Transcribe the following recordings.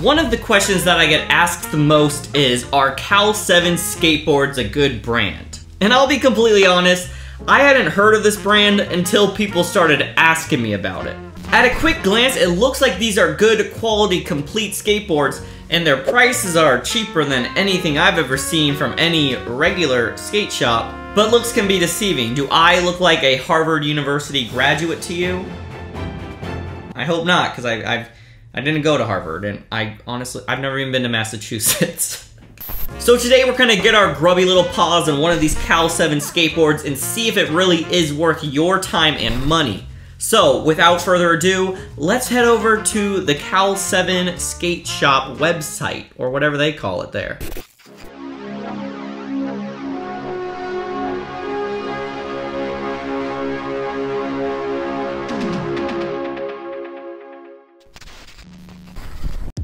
One of the questions that I get asked the most is, are Cal 7 skateboards a good brand? And I'll be completely honest, I hadn't heard of this brand until people started asking me about it. At a quick glance, it looks like these are good quality complete skateboards, and their prices are cheaper than anything I've ever seen from any regular skate shop. But looks can be deceiving. Do I look like a Harvard University graduate to you? I hope not, because I didn't go to Harvard, and I've never even been to Massachusetts. So today we're gonna get our grubby little paws on one of these Cal 7 skateboards and see if it really is worth your time and money. So, without further ado, let's head over to the Cal 7 Skate Shop website, or whatever they call it there.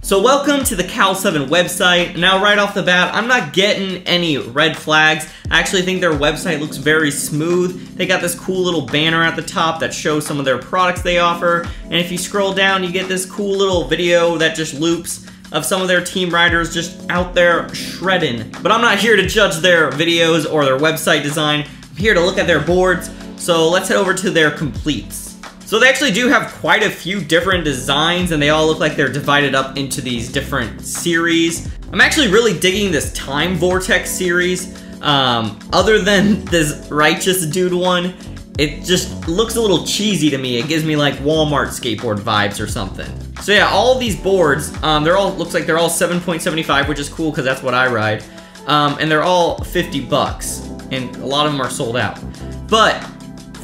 So welcome to the Cal 7 website. Now right off the bat, I'm not getting any red flags. I actually think their website looks very smooth. They got this cool little banner at the top that shows some of their products they offer. And if you scroll down, you get this cool little video that just loops of some of their team riders just out there shredding. But I'm not here to judge their videos or their website design. I'm here to look at their boards. So let's head over to their completes. So they actually do have quite a few different designs, and they all look like they're divided up into these different series. I'm actually really digging this Time Vortex series. Other than this Righteous Dude one, it just looks a little cheesy to me. It gives me like Walmart skateboard vibes or something. So yeah, all of these boards, looks like they're all 7.75, which is cool because that's what I ride. And they're all 50 bucks, and a lot of them are sold out. But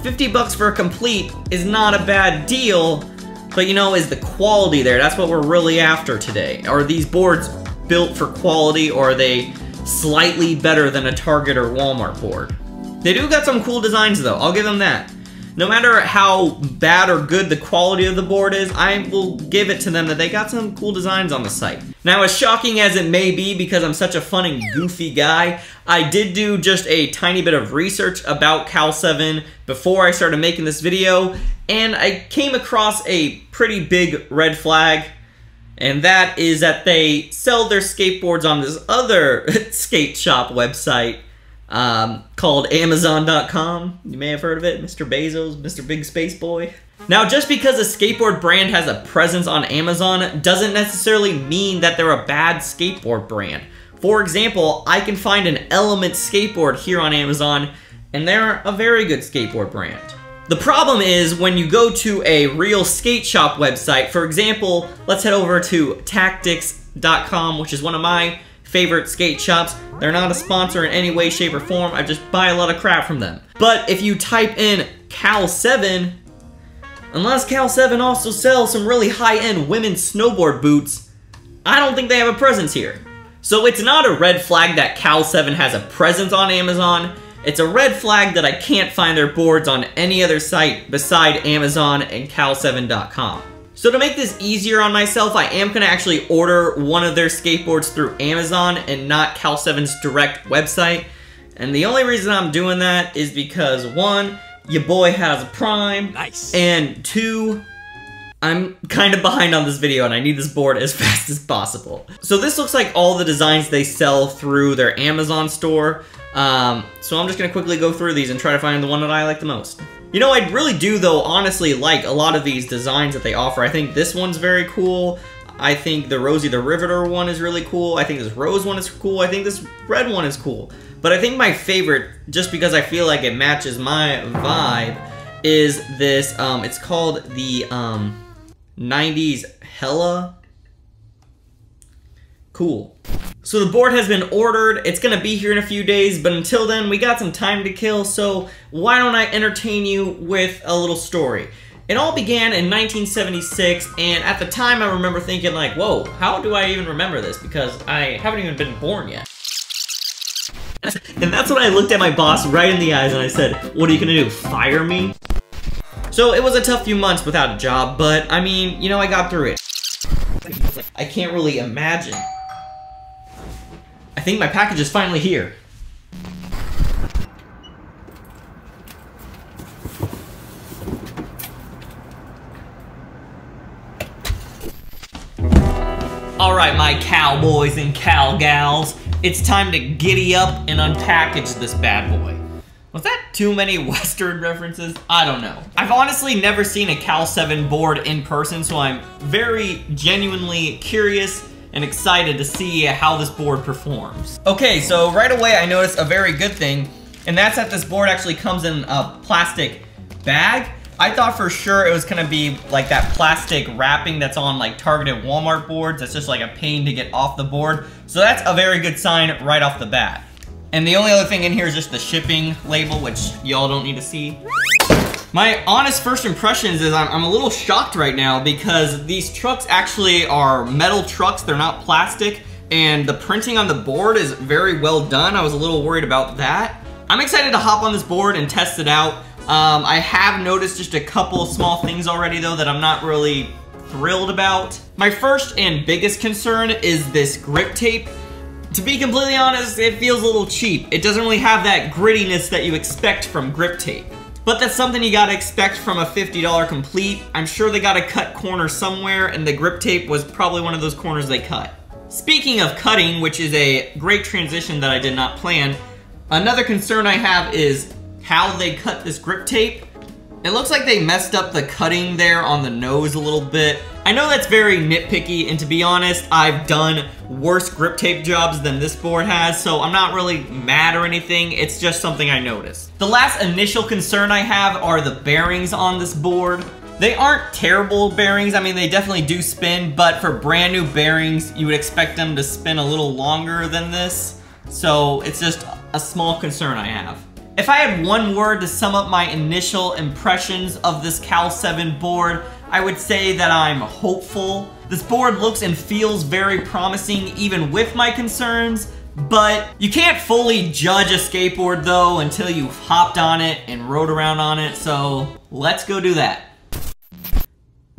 50 bucks for a complete is not a bad deal, but you know, is the quality there? That's what we're really after today. Are these boards built for quality, or are they slightly better than a Target or Walmart board? They do got some cool designs though, I'll give them that. No matter how bad or good the quality of the board is, I will give it to them that they got some cool designs on the site. Now, as shocking as it may be, because I'm such a fun and goofy guy, I did do just a tiny bit of research about Cal 7 before I started making this video, and I came across a pretty big red flag, and that is that they sell their skateboards on this other skate shop website called Amazon.com. You may have heard of it, Mr. Bezos, Mr. Big Space Boy. Now, just because a skateboard brand has a presence on Amazon doesn't necessarily mean that they're a bad skateboard brand. For example, I can find an Element skateboard here on Amazon, and they're a very good skateboard brand. The problem is when you go to a real skate shop website, for example, let's head over to Tactics.com, which is one of my favorite skate shops. They're not a sponsor in any way, shape, or form. I just buy a lot of crap from them. But if you type in Cal 7, unless Cal 7 also sells some really high-end women's snowboard boots, I don't think they have a presence here. So it's not a red flag that Cal 7 has a presence on Amazon. It's a red flag that I can't find their boards on any other site beside Amazon and Cal7.com. So to make this easier on myself, I am going to actually order one of their skateboards through Amazon and not Cal 7's direct website. And the only reason I'm doing that is because, one, your boy has a Prime. Nice. And two, I'm kind of behind on this video and I need this board as fast as possible. So this looks like all the designs they sell through their Amazon store. So I'm just going to quickly go through these and try to find the one that I like the most. You know, I really do, though, honestly like a lot of these designs that they offer. I think this one's very cool. I think the Rosie the Riveter one is really cool. I think this rose one is cool. I think this red one is cool. But I think my favorite, just because I feel like it matches my vibe, is this, it's called the 90s Hella. Cool. So the board has been ordered. It's gonna be here in a few days, but until then, we got some time to kill, so why don't I entertain you with a little story. It all began in 1976, and at the time I remember thinking like, whoa, how do I even remember this? Because I haven't even been born yet. And that's when I looked at my boss right in the eyes and I said, what are you gonna do, fire me? So it was a tough few months without a job, but I mean, you know, I got through it. I can't really imagine. I think my package is finally here. Alright, my cowboys and cowgals, it's time to giddy up and unpackage this bad boy. Was that too many Western references? I don't know. I've honestly never seen a Cal 7 board in person, so I'm very genuinely curious and excited to see how this board performs. Okay, so right away I noticed a very good thing, and that's that this board actually comes in a plastic bag. I thought for sure it was gonna be like that plastic wrapping that's on like Target and Walmart boards. That's just like a pain to get off the board. So that's a very good sign right off the bat. And the only other thing in here is just the shipping label, which y'all don't need to see. My honest first impressions is I'm a little shocked right now because these trucks actually are metal trucks, they're not plastic, and the printing on the board is very well done. I was a little worried about that. I'm excited to hop on this board and test it out. I have noticed just a couple small things already though that I'm not really thrilled about. My first and biggest concern is this grip tape. To be completely honest, it feels a little cheap. It doesn't really have that grittiness that you expect from grip tape. But that's something you gotta expect from a $50 complete. I'm sure they gotta cut corners somewhere, and the grip tape was probably one of those corners they cut. Speaking of cutting, which is a great transition that I did not plan, another concern I have is how they cut this grip tape. It looks like they messed up the cutting there on the nose a little bit. I know that's very nitpicky, and to be honest, I've done worse grip tape jobs than this board has, so I'm not really mad or anything, it's just something I noticed. The last initial concern I have are the bearings on this board. They aren't terrible bearings, I mean they definitely do spin, but for brand new bearings, you would expect them to spin a little longer than this, so it's just a small concern I have. If I had one word to sum up my initial impressions of this Cal 7 board, I would say that I'm hopeful. This board looks and feels very promising even with my concerns, but you can't fully judge a skateboard though until you've hopped on it and rode around on it, so let's go do that.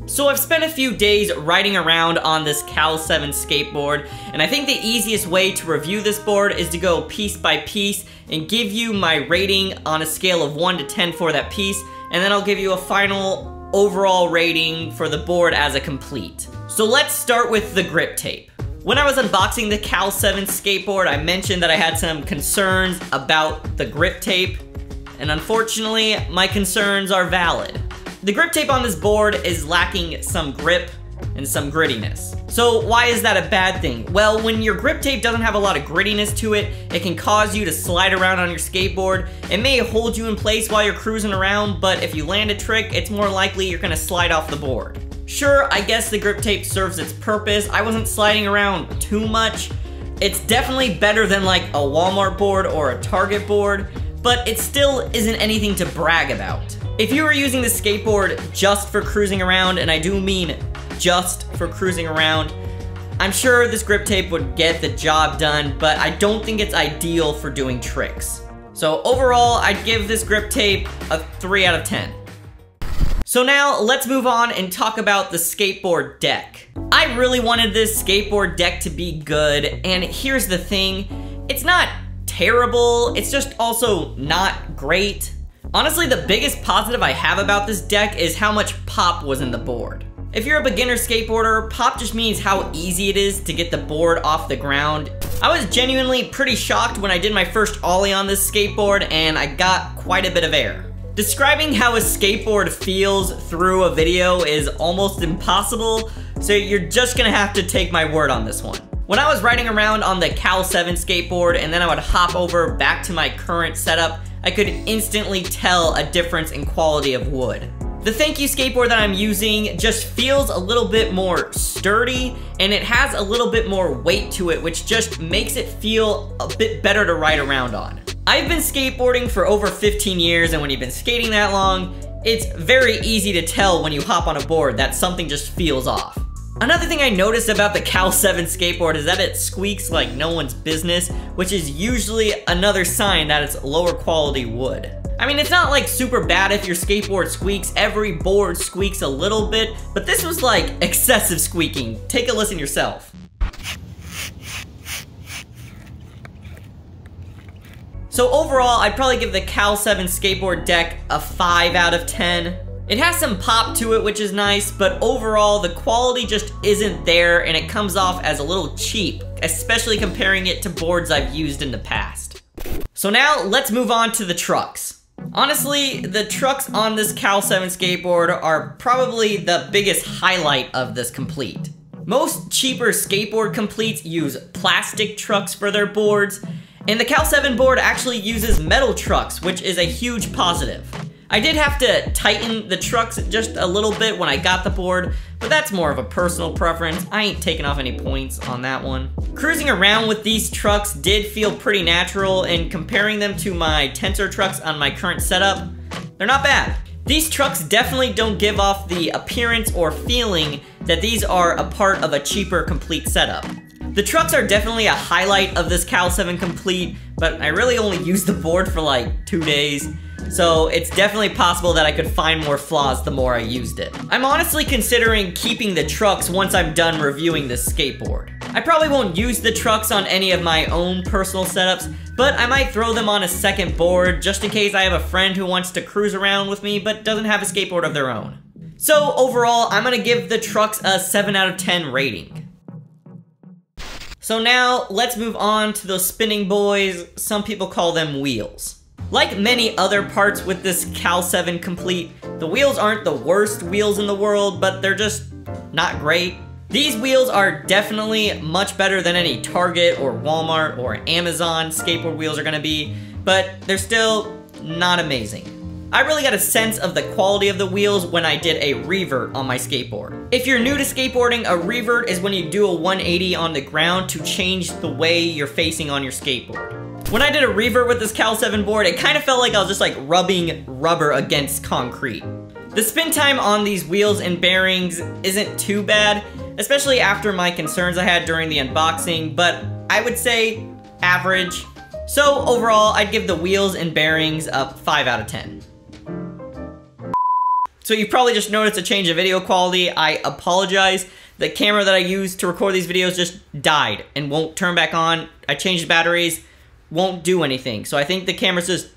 So I've spent a few days riding around on this Cal 7 skateboard, and I think the easiest way to review this board is to go piece by piece and give you my rating on a scale of 1 to 10 for that piece, and then I'll give you a final overall rating for the board as a complete. So let's start with the grip tape. When I was unboxing the Cal 7 skateboard, I mentioned that I had some concerns about the grip tape, and unfortunately, my concerns are valid. The grip tape on this board is lacking some grip and some grittiness. So why is that a bad thing? Well, when your grip tape doesn't have a lot of grittiness to it, it can cause you to slide around on your skateboard. It may hold you in place while you're cruising around, but if you land a trick, it's more likely you're gonna slide off the board. Sure, I guess the grip tape serves its purpose. I wasn't sliding around too much. It's definitely better than like a Walmart board or a Target board, but it still isn't anything to brag about. If you were using the skateboard just for cruising around, and I do mean just for cruising around, I'm sure this grip tape would get the job done, but I don't think it's ideal for doing tricks. So overall, I'd give this grip tape a 3 out of 10. So now, let's move on and talk about the skateboard deck. I really wanted this skateboard deck to be good, and here's the thing, it's not terrible, it's just also not great. Honestly, the biggest positive I have about this deck is how much pop was in the board. If you're a beginner skateboarder, pop just means how easy it is to get the board off the ground. I was genuinely pretty shocked when I did my first ollie on this skateboard and I got quite a bit of air. Describing how a skateboard feels through a video is almost impossible, so you're just gonna have to take my word on this one. When I was riding around on the Cal 7 skateboard and then I would hop over back to my current setup, I could instantly tell a difference in quality of wood. The Thank You skateboard that I'm using just feels a little bit more sturdy, and it has a little bit more weight to it, which just makes it feel a bit better to ride around on. I've been skateboarding for over 15 years, and when you've been skating that long, it's very easy to tell when you hop on a board that something just feels off. Another thing I noticed about the Cal 7 skateboard is that it squeaks like no one's business, which is usually another sign that it's lower quality wood. I mean, it's not like super bad if your skateboard squeaks, every board squeaks a little bit, but this was like excessive squeaking. Take a listen yourself. So overall, I'd probably give the Cal 7 skateboard deck a 5 out of 10. It has some pop to it, which is nice, but overall the quality just isn't there and it comes off as a little cheap, especially comparing it to boards I've used in the past. So now let's move on to the trucks. Honestly, the trucks on this Cal 7 skateboard are probably the biggest highlight of this complete. Most cheaper skateboard completes use plastic trucks for their boards, and the Cal 7 board actually uses metal trucks, which is a huge positive. I did have to tighten the trucks just a little bit when I got the board, but that's more of a personal preference. I ain't taking off any points on that one. Cruising around with these trucks did feel pretty natural, and comparing them to my tensor trucks on my current setup, they're not bad. These trucks definitely don't give off the appearance or feeling that these are a part of a cheaper complete setup. The trucks are definitely a highlight of this Cal 7 complete, but I really only used the board for like 2 days. So it's definitely possible that I could find more flaws the more I used it. I'm honestly considering keeping the trucks once I'm done reviewing this skateboard. I probably won't use the trucks on any of my own personal setups, but I might throw them on a second board just in case I have a friend who wants to cruise around with me but doesn't have a skateboard of their own. So overall, I'm gonna give the trucks a 7 out of 10 rating. So now let's move on to those spinning boys. Some people call them wheels. Like many other parts with this Cal 7 complete, the wheels aren't the worst wheels in the world, but they're just not great. These wheels are definitely much better than any Target or Walmart or Amazon skateboard wheels are gonna be, but they're still not amazing. I really got a sense of the quality of the wheels when I did a revert on my skateboard. If you're new to skateboarding, a revert is when you do a 180 on the ground to change the way you're facing on your skateboard. When I did a revert with this Cal 7 board, it kind of felt like I was just like rubbing rubber against concrete. The spin time on these wheels and bearings isn't too bad, especially after my concerns I had during the unboxing, but I would say average. So overall, I'd give the wheels and bearings a 5 out of 10. So you probably just noticed a change in video quality. I apologize. The camera that I used to record these videos just died and won't turn back on. I changed batteries, won't do anything. So I think the camera's just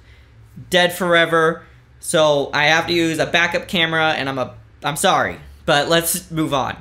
dead forever. So I have to use a backup camera and I'm sorry, but let's move on.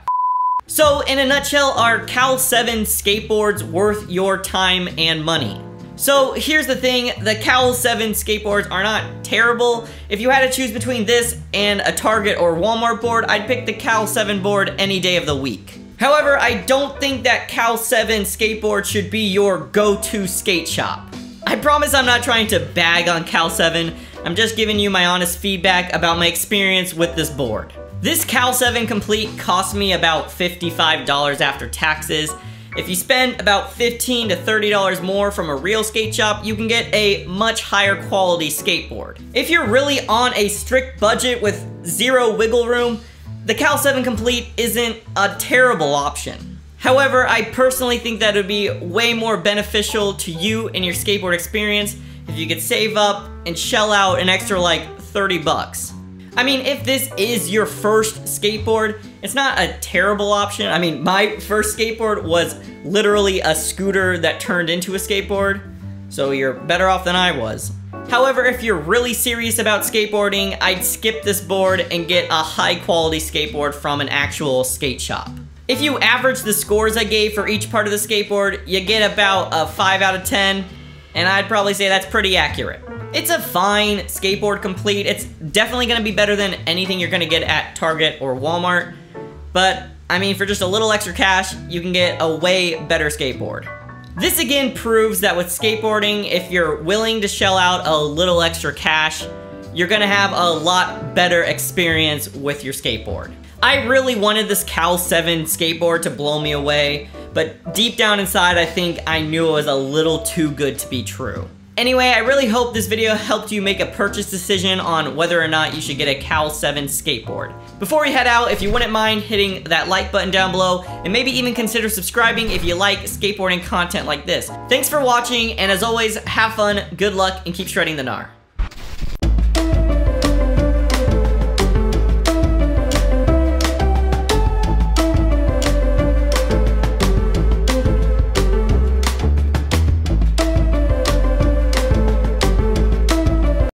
So in a nutshell, are Cal 7 skateboards worth your time and money? So here's the thing, the Cal 7 skateboards are not terrible. If you had to choose between this and a Target or Walmart board, I'd pick the Cal 7 board any day of the week. However, I don't think that Cal 7 skateboard should be your go-to skate shop. I promise I'm not trying to bag on Cal 7, I'm just giving you my honest feedback about my experience with this board. This Cal 7 Complete cost me about $55 after taxes. If you spend about $15 to $30 more from a real skate shop, you can get a much higher quality skateboard. If you're really on a strict budget with zero wiggle room, the Cal 7 Complete isn't a terrible option. However, I personally think that it would be way more beneficial to you and your skateboard experience if you could save up and shell out an extra like 30 bucks. I mean, if this is your first skateboard, it's not a terrible option. I mean, my first skateboard was literally a scooter that turned into a skateboard, so you're better off than I was. However, if you're really serious about skateboarding, I'd skip this board and get a high quality skateboard from an actual skate shop. If you average the scores I gave for each part of the skateboard, you get about a 5 out of 10, and I'd probably say that's pretty accurate. It's a fine skateboard complete. It's definitely gonna be better than anything you're gonna get at Target or Walmart. But, I mean, for just a little extra cash, you can get a way better skateboard. This again proves that with skateboarding, if you're willing to shell out a little extra cash, you're gonna have a lot better experience with your skateboard. I really wanted this Cal 7 skateboard to blow me away, but deep down inside, I think I knew it was a little too good to be true. Anyway, I really hope this video helped you make a purchase decision on whether or not you should get a Cal 7 skateboard. Before we head out, if you wouldn't mind hitting that like button down below, and maybe even consider subscribing if you like skateboarding content like this. Thanks for watching, and as always, have fun, good luck, and keep shredding the gnar.